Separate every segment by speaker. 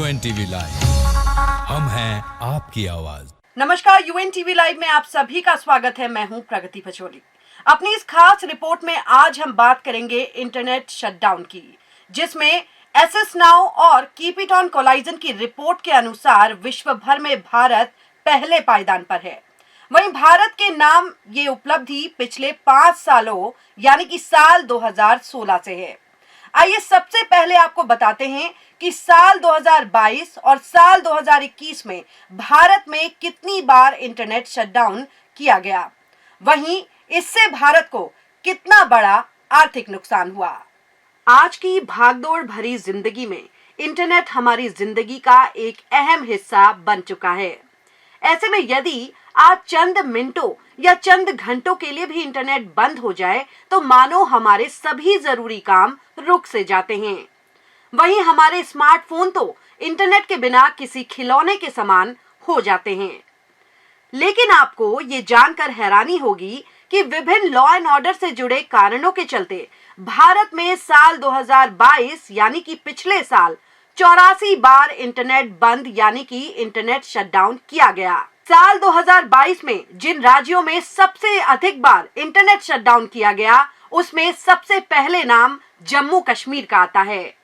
Speaker 1: UNTV live, हम हैं आपकी आवाज।
Speaker 2: नमस्कार, UNTV लाइव में आप सभी का स्वागत है। मैं हूं प्रगति पचोली। अपनी इस खास रिपोर्ट में आज हम बात करेंगे इंटरनेट शटडाउन की, जिसमें एसएस नाउ और कीप इट ऑन कोलाइजन की रिपोर्ट के अनुसार विश्व भर में भारत पहले पायदान पर है। वहीं भारत के नाम ये उपलब्धि पिछले 5 सालों यानी कि साल 2016 से है। आइए सबसे पहले आपको बताते हैं कि साल 2022 और साल 2021 में भारत में कितनी बार इंटरनेट शटडाउन किया गया, वहीं इससे भारत को कितना बड़ा आर्थिक नुकसान हुआ। आज की भागदौड़ भरी जिंदगी में इंटरनेट हमारी जिंदगी का एक अहम हिस्सा बन चुका है। ऐसे में यदि आज चंद मिनटों या चंद घंटों के लिए भी इंटरनेट बंद हो जाए तो मानो हमारे सभी जरूरी काम रुक से जाते हैं। वहीं हमारे स्मार्टफोन तो इंटरनेट के बिना किसी खिलौने के समान हो जाते हैं। लेकिन आपको ये जानकर हैरानी होगी कि विभिन्न लॉ एंड ऑर्डर से जुड़े कारणों के चलते भारत में साल 2022 यानी कि पिछले साल 84 बार इंटरनेट बंद यानी कि इंटरनेट शटडाउन किया गया। साल 2022 में जिन राज्यों में सबसे अधिक बार इंटरनेट शटडाउन किया गया, उसमें सबसे पहले नाम जम्मू कश्मीर का आता है।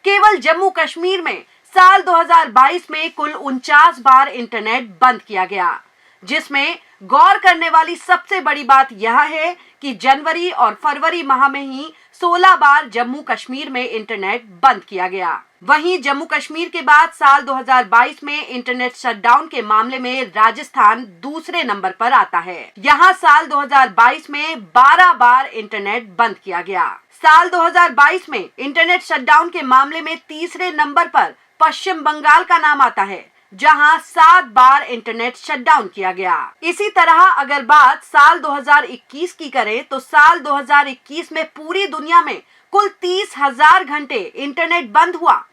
Speaker 2: केवल जम्मू कश्मीर में साल 2022 में कुल 49 बार इंटरनेट बंद किया गया, जिसमें गौर करने वाली सबसे बड़ी बात यह है कि जनवरी और फरवरी माह में ही 16 बार जम्मू कश्मीर में इंटरनेट बंद किया गया। वहीं जम्मू कश्मीर के बाद साल 2022 में इंटरनेट शटडाउन के मामले में राजस्थान दूसरे नंबर पर आता है। यहाँ साल 2022 में 12 बार इंटरनेट बंद किया गया। साल 2022 में इंटरनेट शटडाउन के मामले में तीसरे नंबर पर पश्चिम बंगाल का नाम आता है, जहां 7 बार इंटरनेट शटडाउन किया गया। इसी तरह अगर बात साल 2021 की करें तो साल 2021 में पूरी दुनिया में कुल 30,000 घंटे इंटरनेट बंद हुआ।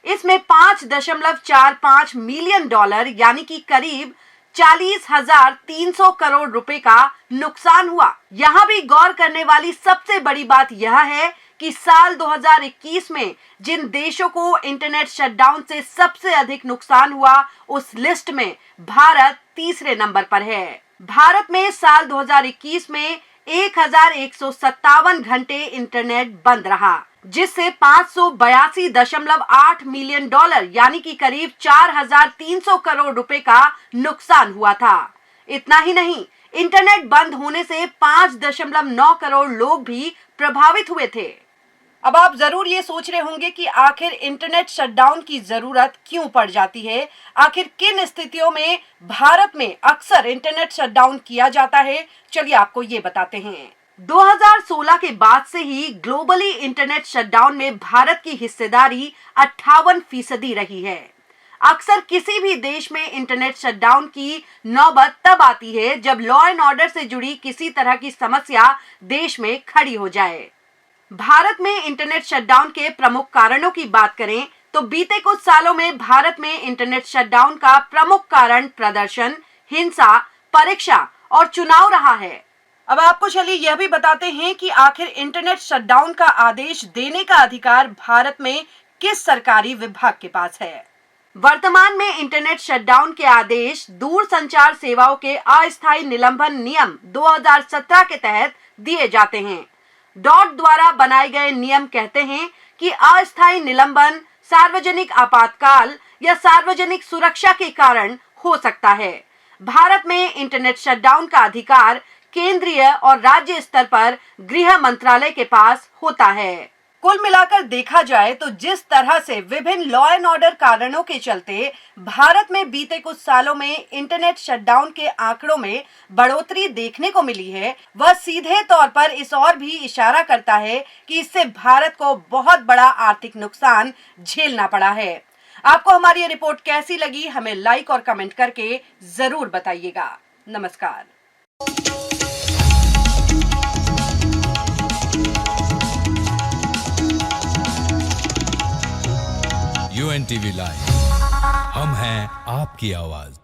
Speaker 2: इसमें $5.45 मिलियन यानी कि करीब 40,300 करोड़ रुपए का नुकसान हुआ। यहाँ भी गौर करने वाली सबसे बड़ी बात यह है कि साल 2021 में जिन देशों को इंटरनेट शटडाउन से सबसे अधिक नुकसान हुआ, उस लिस्ट में भारत तीसरे नंबर पर है। भारत में साल 2021 में 1,157 घंटे इंटरनेट बंद रहा, जिससे $582.8 मिलियन यानी कि करीब 4,300 करोड़ रुपए का नुकसान हुआ था। इतना ही नहीं, इंटरनेट बंद होने से 5.9 करोड़ लोग भी प्रभावित हुए थे। अब आप जरूर ये सोच रहे होंगे कि आखिर इंटरनेट शटडाउन की जरूरत क्यों पड़ जाती है, आखिर किन स्थितियों में भारत में अक्सर इंटरनेट शटडाउन किया जाता है। चलिए आपको ये बताते हैं। 2016 के बाद से ही ग्लोबली इंटरनेट शटडाउन में भारत की हिस्सेदारी 58% रही है। अक्सर किसी भी देश में इंटरनेट शटडाउन की नौबत तब आती है जब लॉ एंड ऑर्डर से जुड़ी किसी तरह की समस्या देश में खड़ी हो जाए। भारत में इंटरनेट शटडाउन के प्रमुख कारणों की बात करें तो बीते कुछ सालों में भारत में इंटरनेट शटडाउन का प्रमुख कारण प्रदर्शन, हिंसा, परीक्षा और चुनाव रहा है। अब आपको चलिए यह भी बताते हैं कि आखिर इंटरनेट शटडाउन का आदेश देने का अधिकार भारत में किस सरकारी विभाग के पास है। वर्तमान में इंटरनेट शटडाउन के आदेश दूरसंचार सेवाओं के अस्थायी निलंबन नियम 2017 के तहत दिए जाते हैं। डॉट द्वारा बनाए गए नियम कहते हैं कि अस्थायी निलंबन सार्वजनिक आपातकाल या सार्वजनिक सुरक्षा के कारण हो सकता है। भारत में इंटरनेट शटडाउन का अधिकार केंद्रीय और राज्य स्तर पर गृह मंत्रालय के पास होता है। कुल मिलाकर देखा जाए तो जिस तरह से विभिन्न लॉ एंड ऑर्डर कारणों के चलते भारत में बीते कुछ सालों में इंटरनेट शटडाउन के आंकड़ों में बढ़ोतरी देखने को मिली है, वह सीधे तौर पर इस और भी इशारा करता है कि इससे भारत को बहुत बड़ा आर्थिक नुकसान झेलना पड़ा है। आपको हमारी ये रिपोर्ट कैसी लगी, हमें लाइक और कमेंट करके जरूर बताइएगा। नमस्कार।
Speaker 1: UNTV लाइव, हम हैं आपकी आवाज।